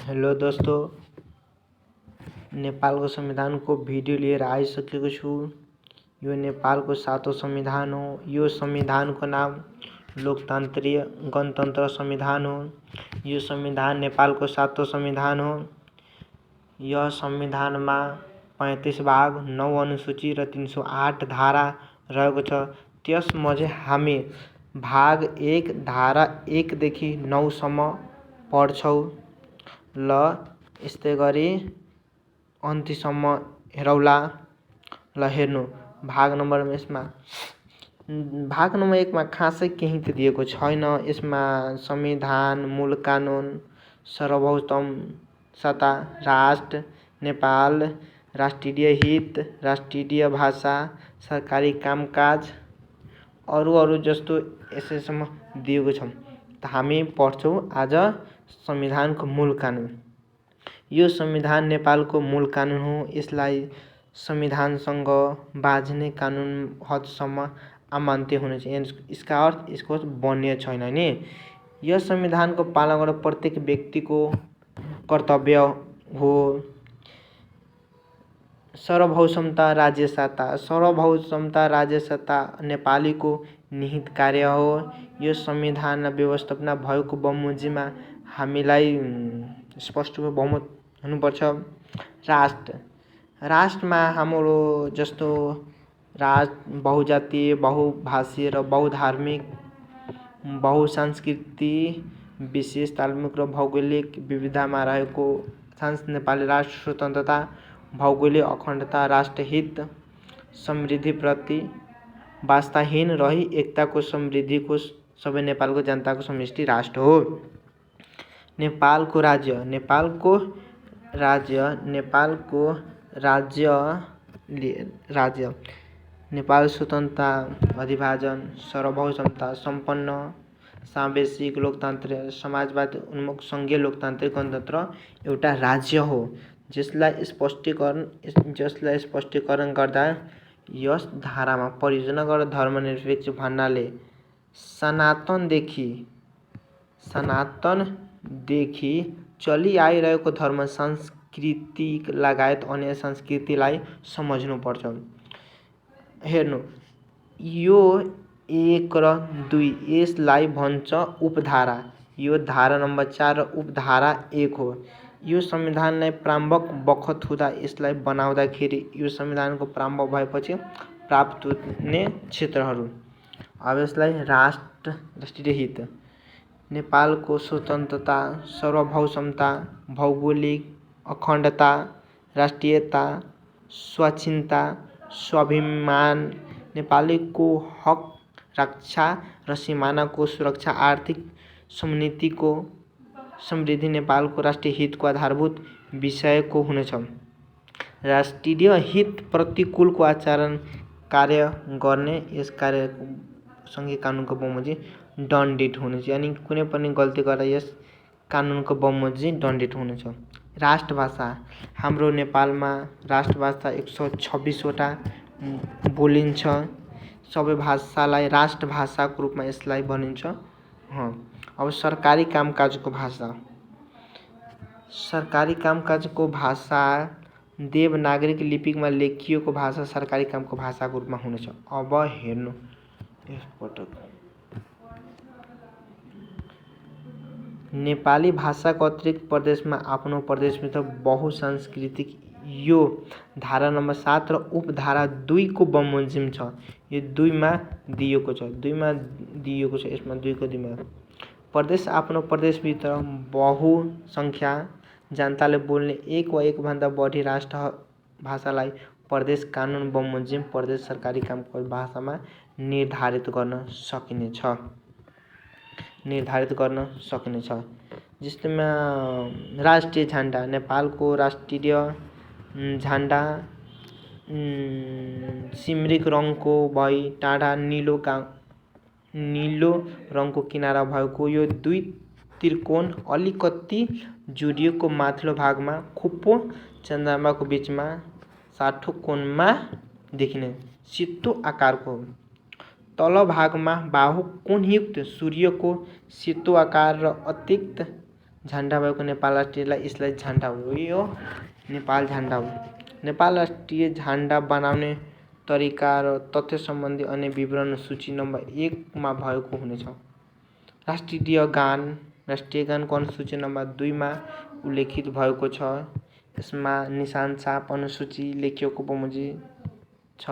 Hello दोस्तों, नेपालको संविधानको भिडियो लिएर आइसकेको छु। यो नेपालको 7औं संविधान हो। यो संविधानको नाम लोकतान्त्रिक गणतन्त्र संविधान हो। यो संविधान नेपालको 7औं संविधान हो। यह संविधानमा 35 भाग, 9 अनुसूची र 308 धारा रहेको छ। त्यसमध्ये हामी भाग 1 धारा 1 देखि 9 सम्म पढ्छौँ। ल यस्तै गरी अन्त्यसम्म हेरौला। ल हेर्नु भाग नम्बर 1 मा खासै केही त दिएको छैन। यसमा संविधान, मूल कानुन, सार्वभौमता, राष्ट्र नेपाल, राष्ट्रिय हित, राष्ट्रिय भाषा, सरकारी कामकाज अरू जस्तो यसैसम्म दिएको छ। त हामी पढ्छौँ आज संविधानको मूल कानुन। यो संविधान नेपालको मूल कानुन हो। यसलाई संविधानसँग बाँझ्ने कानुन हदसम्म अमान्य हुने छ। यसका अर्थ यसको बन्ने छैन नि। यस संविधानको पालन गर्न प्रत्येक व्यक्तिको कर्तव्य हो। सार्वभौमता राज्यसत्ता नेपालीको निहित कार्य हो। यो संविधान व्यवस्थापन भएको बमोजिममा हामीलाई स्पष्ट बहुमत हुनुपर्छ। राष्ट्रमा हाम्रो जस्तो राष्ट्र बहुजातीय, बहुभाषीय र बहुधार्मिक, बहुसांस्कृतिक, विशेष धार्मिक र भौगोलिक विविधतामा रहेको नेपाली राष्ट्र स्वतन्त्रता, भौगोलिक अखण्डता, राष्ट्रहित, समृद्धिप्रति वास्ताहीन रही एकताको समृद्धिको सबै नेपालको जनताको समष्टि राष्ट्र हो। नेपालको राज्य नेपाल स्वतन्त्रता, अभिभाजन, सार्वभौमता सम्पन्न, साम्यवादी, लोकतान्त्रिक, समाजवादी उन्मुख सङ्घीय लोकतान्त्रिक गणतन्त्र एउटा राज्य हो। जसलाई स्पष्टीकरण गर्दा यस धारामा परियोजना र धर्मनिरपेक्ष भन्नाले सनातनदेखि चलि आइरहेको धर्म, संस्कृति लगायत अन्य संस्कृतिलाई सम्झनुपर्छ। हेर्नु यो 1 र 2 यसलाई भन्छ उपधारा। यो धारा नम्बर 4 र उपधारा 1 हो। यो संविधानलाई प्रारम्भिक बखत हुँदा यसलाई बनाउँदाखेरि यो संविधानको प्रारम्भ भएपछि प्राप्त हुने क्षेत्रहरू। अब यसलाई राष्ट्रिय हित, नेपालको स्वतन्त्रता, सार्वभौमता, भौगोलिक अखण्डता, राष्ट्रियता, स्वाधीनता, स्वाभिमान, नेपालीको हक रक्षा र सिमानाको सुरक्षा, आर्थिक समुन्नतिको समृद्धि नेपालको राष्ट्रिय हितको आधारभूत विषयको हुनेछ। राष्ट्रिय हित प्रतिकूलको आचरण कार्य गर्ने यस कार्य सङ्घीय कानुनको बमोजिम दण्डित हुनेछ। यानि कुनै पनि गल्ती गर्दा यस कानुनको बमोजिम दण्डित हुनेछ। राष्ट्रभाषा हाम्रो नेपालमा राष्ट्रभाषा 126 वटा बोलिन्छ। सबै भाषालाई राष्ट्रभाषाको रूपमा यसलाई भनिन्छ। अब सरकारी कामकाजको भाषा देवनागरी लिपिमा लेखिएको भाषा सरकारी कामको भाषाको रूपमा हुनेछ। अब हेर्नु एकपटक नेपाली भाषाको अतिरिक्त प्रदेशमा आफ्नो प्रदेशभित्र बहुसांस्कृतिक यो धारा नम्बर 7 र उपधारा 2 को बमोजिम छ। यो 2 मा दिएको छ। यसमा 2 को 2 मा प्रदेश आफ्नो प्रदेशभित्र बहुसङ्ख्या जनताले बोल्ने एक वा एकभन्दा बढी राष्ट्र भाषालाई प्रदेश कानुन बमोजिम प्रदेश सरकारी कामको भाषामा निर्धारित गर्न सकिनेछ। जस्तैमा राष्ट्रिय झण्डा नेपालको राष्ट्रिय झण्डा सिमरिक रङको भई टाढा नीलो रङको किनारा भएको यो 2 त्रिकोण अलिकति जोडिएको माथिल्लो भागमा खुप्पो चन्द्रमाको बीचमा षट्कोणमा देखिने सेतो आकारको, तल भागमा बाहु कोणयुक्त सूर्यको सेतो आकार र अतिरिक्त झण्डा भएको नेपाल राष्ट्रियलाई यसलाई झण्डा हो। यो नेपाल झण्डा हो। नेपाल राष्ट्रिय झण्डा बनाउने तरिका र तथ्य सम्बन्धी अन्य विवरण सूची नम्बर 1 मा भएको हुनेछ। राष्ट्रिय गानको अनुसूची नम्बर 2 मा उल्लेखित भएको छ। यसमा निशान छाप अनुसूची लेखिएको बमोजिम छ।